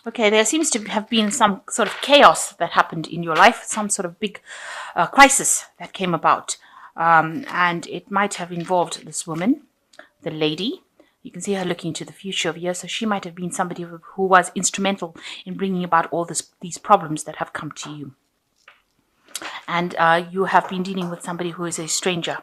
Okay, there seems to have been some sort of chaos that happened in your life, some sort of big crisis that came about. And it might have involved this woman, the lady. You can see her looking to the future over here. So she might have been somebody who was instrumental in bringing about all these problems that have come to you. And you have been dealing with somebody who is a stranger.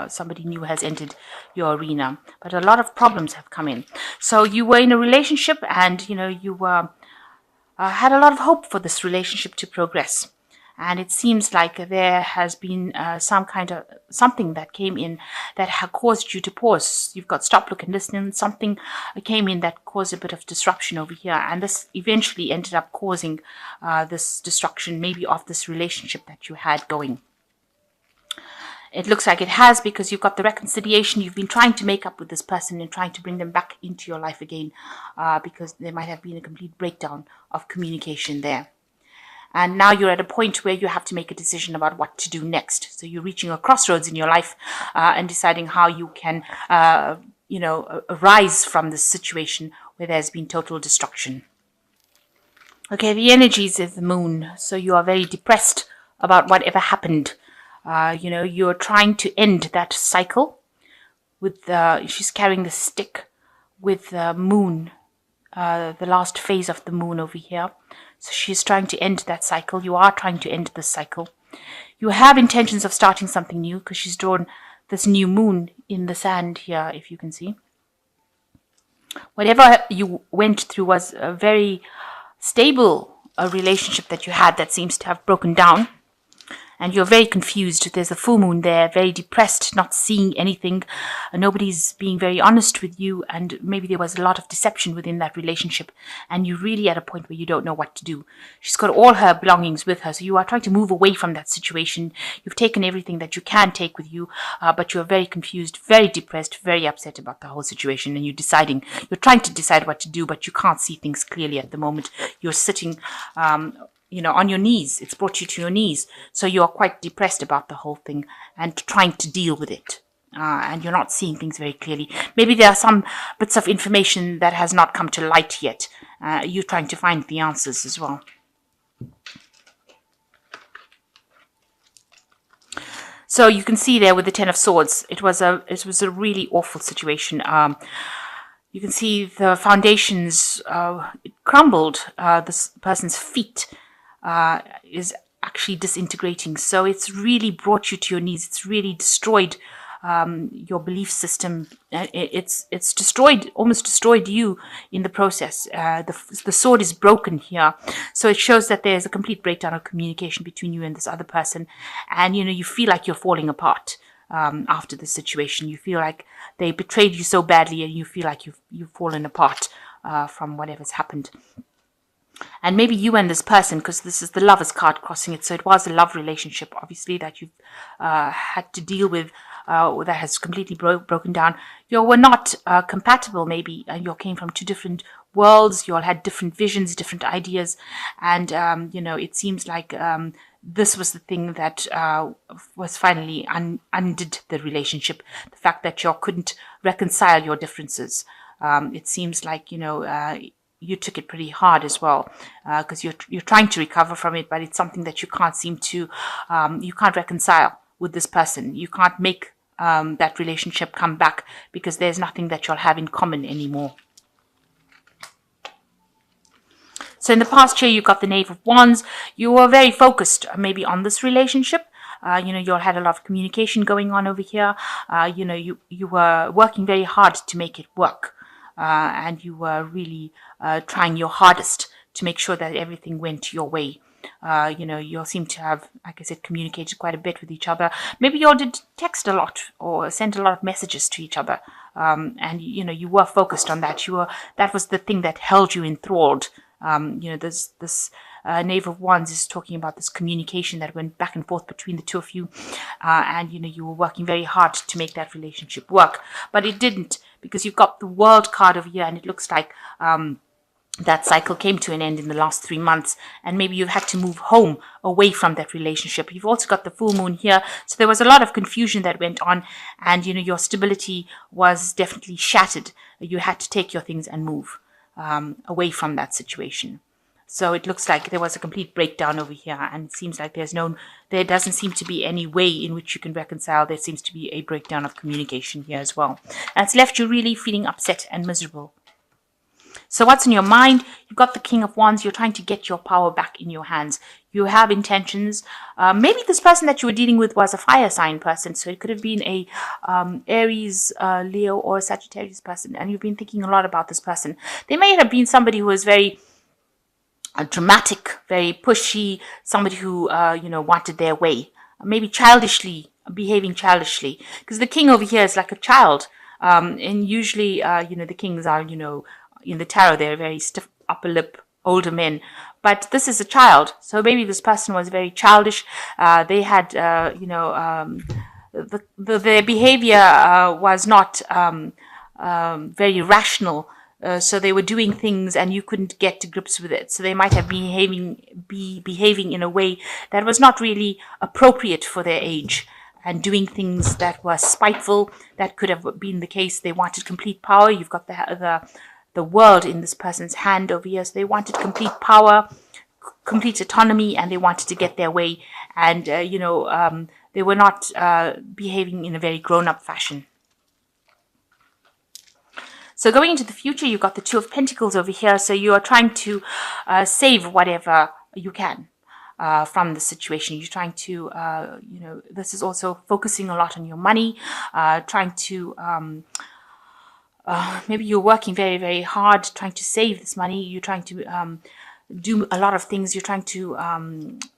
Somebody new has entered your arena, but a lot of problems have come in. So you were in a relationship, and you had a lot of hope for this relationship to progress. And it seems like there has been some kind of something that came in that had caused you to pause. You've got stop, look, and listen. Something came in that caused a bit of disruption over here, and this eventually ended up causing this destruction, maybe of this relationship that you had going. It looks like it has, because you've got the reconciliation. You've been trying to make up with this person and trying to bring them back into your life again, because there might have been a complete breakdown of communication there. And now you're at a point where you have to make a decision about what to do next. So you're reaching a crossroads in your life and deciding how you can, arise from this situation where there's been total destruction. Okay, the energies of the moon. So you are very depressed about whatever happened. You're trying to end that cycle with she's carrying the stick with the moon, the last phase of the moon over here. So she's trying to end that cycle. You are trying to end this cycle. You have intentions of starting something new, because she's drawn this new moon in the sand here, if you can see. Whatever you went through was a very stable relationship that you had that seems to have broken down. And you're very confused. There's a full moon there, very depressed, not seeing anything. Nobody's being very honest with you, and maybe there was a lot of deception within that relationship, and you're really at a point where you don't know what to do. She's got all her belongings with her, so you are trying to move away from that situation. You've taken everything that you can take with you, but you're very confused, very depressed, very upset about the whole situation, and you're trying to decide what to do, but you can't see things clearly at the moment. You're sitting on your knees. It's brought you to your knees. So you are quite depressed about the whole thing and trying to deal with it. And you're not seeing things very clearly. Maybe there are some bits of information that has not come to light yet. You're trying to find the answers as well. So you can see there with the Ten of Swords, it was a really awful situation. You can see the foundations it crumbled. This person's feet is actually disintegrating. So it's really brought you to your knees. It's really destroyed your belief system. It's almost destroyed you in the process. The sword is broken here. So it shows that there's a complete breakdown of communication between you and this other person. And, you feel like you're falling apart after this situation. You feel like they betrayed you so badly, and you feel like you've fallen apart from whatever's happened. And maybe you and this person, because this is the Lover's card crossing it, so it was a love relationship, obviously, that you've had to deal with, that has completely broken down. You were not compatible, maybe. You came from two different worlds. You all had different visions, different ideas. And, it seems like this was the thing that was finally undid the relationship. The fact that you couldn't reconcile your differences. It seems like, you took it pretty hard as well, because you're trying to recover from it, but it's something that you can't seem to, you can't reconcile with this person. You can't make that relationship come back, because there's nothing that you'll have in common anymore. So in the past year, you got the Knave of Wands. You were very focused maybe on this relationship. You all had a lot of communication going on over here. You were working very hard to make it work. And you were really trying your hardest to make sure that everything went your way. You all seem to have, like I said, communicated quite a bit with each other. Maybe you all did text a lot or sent a lot of messages to each other. And, you were focused on that. That was the thing that held you enthralled. This Knave of Wands is talking about this communication that went back and forth between the two of you. And, you were working very hard to make that relationship work. But it didn't, because you've got the World card over here, and it looks like that cycle came to an end in the last 3 months, and maybe you've had to move home away from that relationship. You've also got the full moon here, so there was a lot of confusion that went on, and your stability was definitely shattered. You had to take your things and move. away from that situation. So it looks like there was a complete breakdown over here, and it seems like there doesn't seem to be any way in which you can reconcile. There seems to be a breakdown of communication here as well. And it's left you really feeling upset and miserable. So what's in your mind? You've got the King of Wands. You're trying to get your power back in your hands. You have intentions. Maybe this person that you were dealing with was a fire sign person. So it could have been a Aries, Leo, or a Sagittarius person. And you've been thinking a lot about this person. They may have been somebody who was very dramatic, very pushy, somebody who, wanted their way. Maybe behaving childishly. Because the king over here is like a child. And usually, the kings are, in the tarot, they're very stiff upper lip, older men. But this is a child. So maybe this person was very childish. They had, their behavior was not very rational. So they were doing things and you couldn't get to grips with it. So they might have be behaving in a way that was not really appropriate for their age, and doing things that were spiteful. That could have been the case. They wanted complete power. You've got the world in this person's hand over here. So they wanted complete power, complete autonomy, and they wanted to get their way. And, they were not behaving in a very grown-up fashion. So going into the future, you've got the Two of Pentacles over here. So you are trying to save whatever you can from the situation. You're trying to, this is also focusing a lot on your money, trying to, maybe you're working very, very hard trying to save this money. You're trying to do a lot of things. You're trying to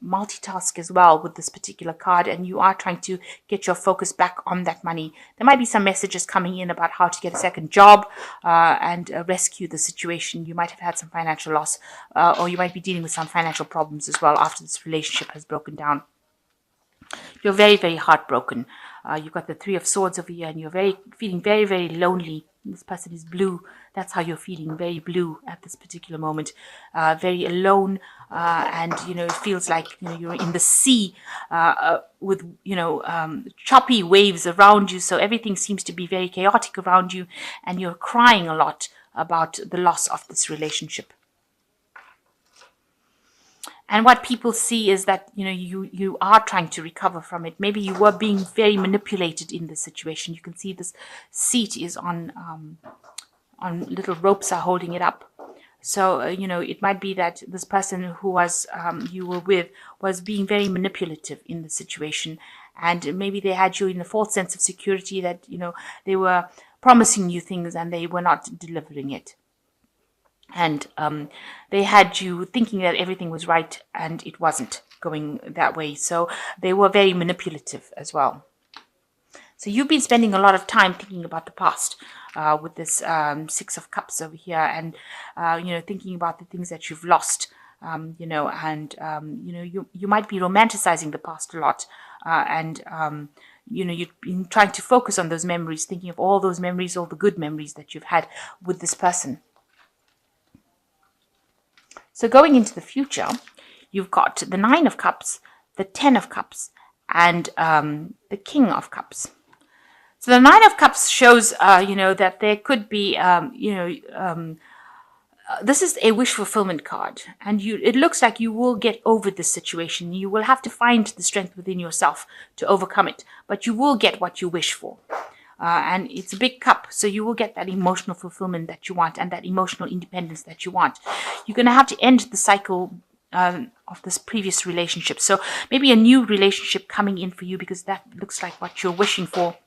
multitask as well with this particular card, and you are trying to get your focus back on that money. There might be some messages coming in about how to get a second job and rescue the situation. You might have had some financial loss, or you might be dealing with some financial problems as well after this relationship has broken down. You're very, very heartbroken. You've got the Three of Swords over here, and you're feeling very, very lonely. This person is blue. That's how you're feeling, very blue at this particular moment, very alone, and it feels like you're in the sea with choppy waves around you. So everything seems to be very chaotic around you, and you're crying a lot about the loss of this relationship. And what people see is that, you are trying to recover from it. Maybe you were being very manipulated in this situation. You can see this seat is on little ropes are holding it up. So, it might be that this person who was you were with was being very manipulative in the situation. And maybe they had you in a false sense of security that, they were promising you things and they were not delivering it. And they had you thinking that everything was right, and it wasn't going that way. So they were very manipulative as well. So you've been spending a lot of time thinking about the past with this Six of Cups over here, and thinking about the things that you've lost. You might be romanticizing the past a lot, and you've been trying to focus on those memories, thinking of all those memories, all the good memories that you've had with this person. So going into the future, you've got the Nine of Cups, the Ten of Cups, and the King of Cups. So the Nine of Cups shows, that there could be, this is a wish fulfillment card. And it looks like you will get over this situation. You will have to find the strength within yourself to overcome it. But you will get what you wish for. And it's a big cup, so you will get that emotional fulfillment that you want and that emotional independence that you want. You're going to have to end the cycle of this previous relationship. So maybe a new relationship coming in for you, because that looks like what you're wishing for.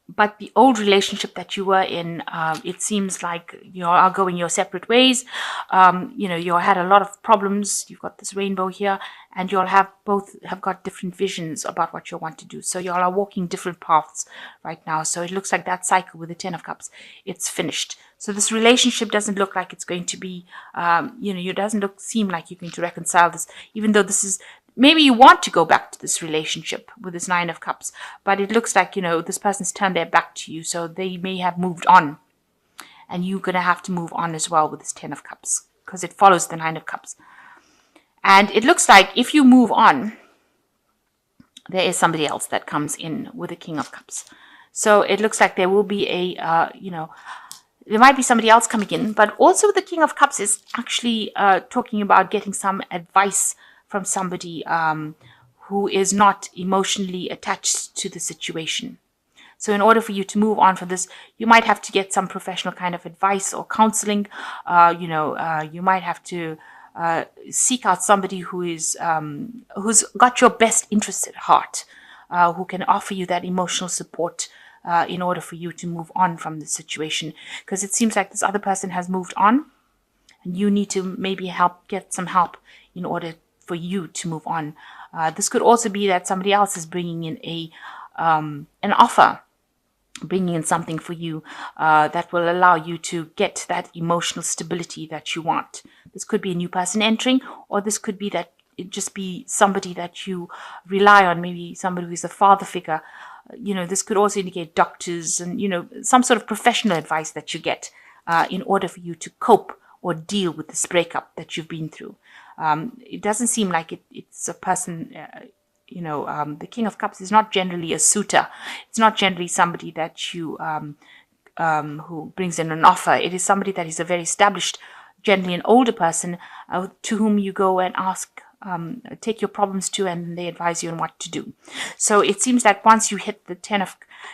But the old relationship that you were in, it seems like you are going your separate ways. You had a lot of problems. You've got this rainbow here, and you all both have got different visions about what you want to do. So you all are walking different paths right now. So it looks like that cycle with the Ten of Cups, it's finished. So this relationship doesn't look like it's going to be, it doesn't seem like you're going to reconcile this, even though this is. Maybe you want to go back to this relationship with this Nine of Cups, but it looks like, this person's turned their back to you, so they may have moved on. And you're going to have to move on as well with this Ten of Cups, because it follows the Nine of Cups. And it looks like if you move on, there is somebody else that comes in with the King of Cups. So it looks like there will be there might be somebody else coming in, but also the King of Cups is actually talking about getting some advice from somebody who is not emotionally attached to the situation. So in order for you to move on from this, you might have to get some professional kind of advice or counseling. You might have to seek out somebody who is who's got your best interests at heart, who can offer you that emotional support in order for you to move on from the situation. Because it seems like this other person has moved on, and you need to maybe get some help in order for you to move on. This could also be that somebody else is bringing in an offer, bringing in something for you that will allow you to get that emotional stability that you want. This could be a new person entering, or this could be that it just be somebody that you rely on, maybe somebody who's a father figure. This could also indicate doctors and, some sort of professional advice that you get in order for you to cope or deal with this breakup that you've been through. It doesn't seem like it's a person, the King of Cups is not generally a suitor. It's not generally somebody that you, who brings in an offer. It is somebody that is a very established, generally an older person to whom you go and ask, take your problems to, and they advise you on what to do. So it seems like once you hit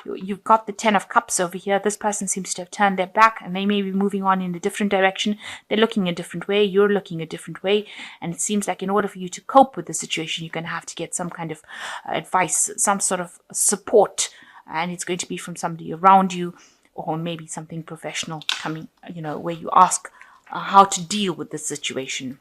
you've got the 10 of Cups over here, this person seems to have turned their back and they may be moving on in a different direction. They're looking a different way. You're looking a different way. And it seems like in order for you to cope with the situation, you're going to have to get some kind of advice, some sort of support. And it's going to be from somebody around you, or maybe something professional coming, where you ask how to deal with the situation.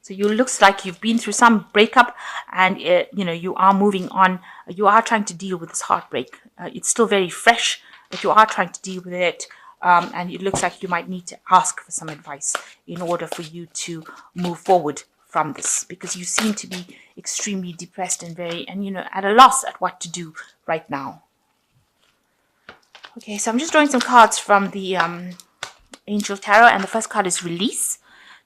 So you looks like you've been through some breakup, and you are moving on. You are trying to deal with this heartbreak. It's still very fresh, but you are trying to deal with it. And it looks like you might need to ask for some advice in order for you to move forward from this, because you seem to be extremely depressed and at a loss at what to do right now. Okay, so I'm just drawing some cards from the Angel Tarot, and the first card is Release.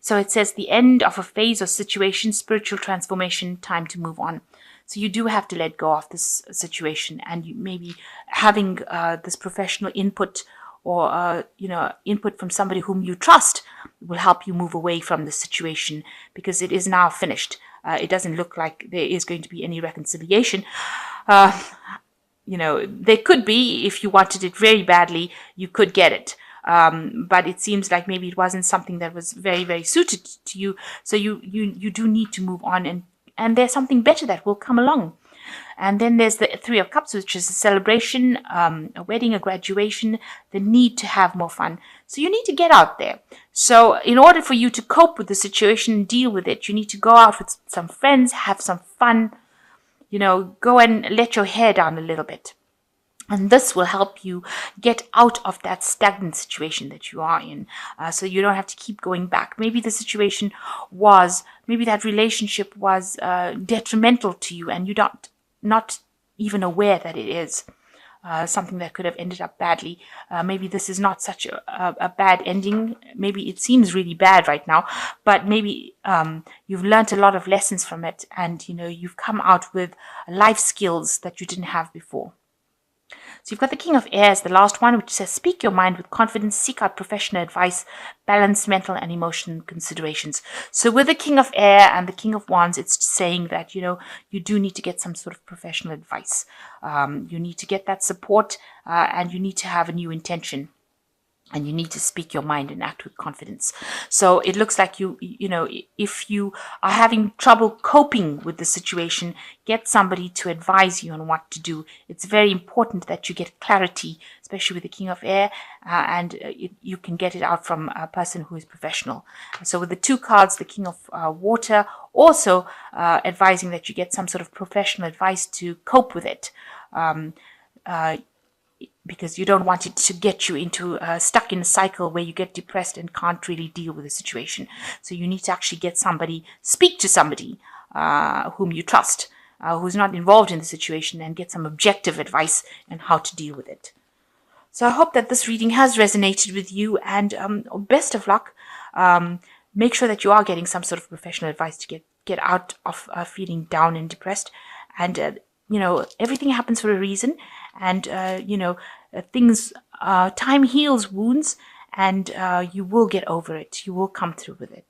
So it says the end of a phase or situation, spiritual transformation, time to move on. So you do have to let go of this situation, and you maybe having this professional input or input from somebody whom you trust will help you move away from the situation, because it is now finished. It doesn't look like there is going to be any reconciliation. There could be, if you wanted it very badly, you could get it. But it seems like maybe it wasn't something that was very, very suited to you. So you do need to move on, and there's something better that will come along. And then there's the Three of Cups, which is a celebration, a wedding, a graduation, the need to have more fun. So you need to get out there. So in order for you to cope with the situation and deal with it, you need to go out with some friends, have some fun, go and let your hair down a little bit. And this will help you get out of that stagnant situation that you are in. So you don't have to keep going back. Maybe the situation maybe that relationship was detrimental to you, and you're not even aware that it is. Something that could have ended up badly. Maybe this is not such a bad ending. Maybe it seems really bad right now, but maybe you've learned a lot of lessons from it, and you've come out with life skills that you didn't have before. So you've got the King of Air as the last one, which says, speak your mind with confidence, seek out professional advice, balance mental and emotional considerations. So with the King of Air and the King of Wands, it's saying that, you do need to get some sort of professional advice. You need to get that support, and you need to have a new intention. And you need to speak your mind and act with confidence. So it looks like if you are having trouble coping with the situation, get somebody to advise you on what to do. It's very important that you get clarity, especially with the King of Air, and you can get it out from a person who is professional. So with the two cards, the King of Water, also advising that you get some sort of professional advice to cope with it. Because you don't want it to get you into stuck in a cycle where you get depressed and can't really deal with the situation. So you need to actually speak to somebody whom you trust, who's not involved in the situation, and get some objective advice on how to deal with it. So I hope that this reading has resonated with you, and best of luck. Make sure that you are getting some sort of professional advice to get out of feeling down and depressed. And everything happens for a reason, and things Time heals wounds, and you will get over it. You will come through with it.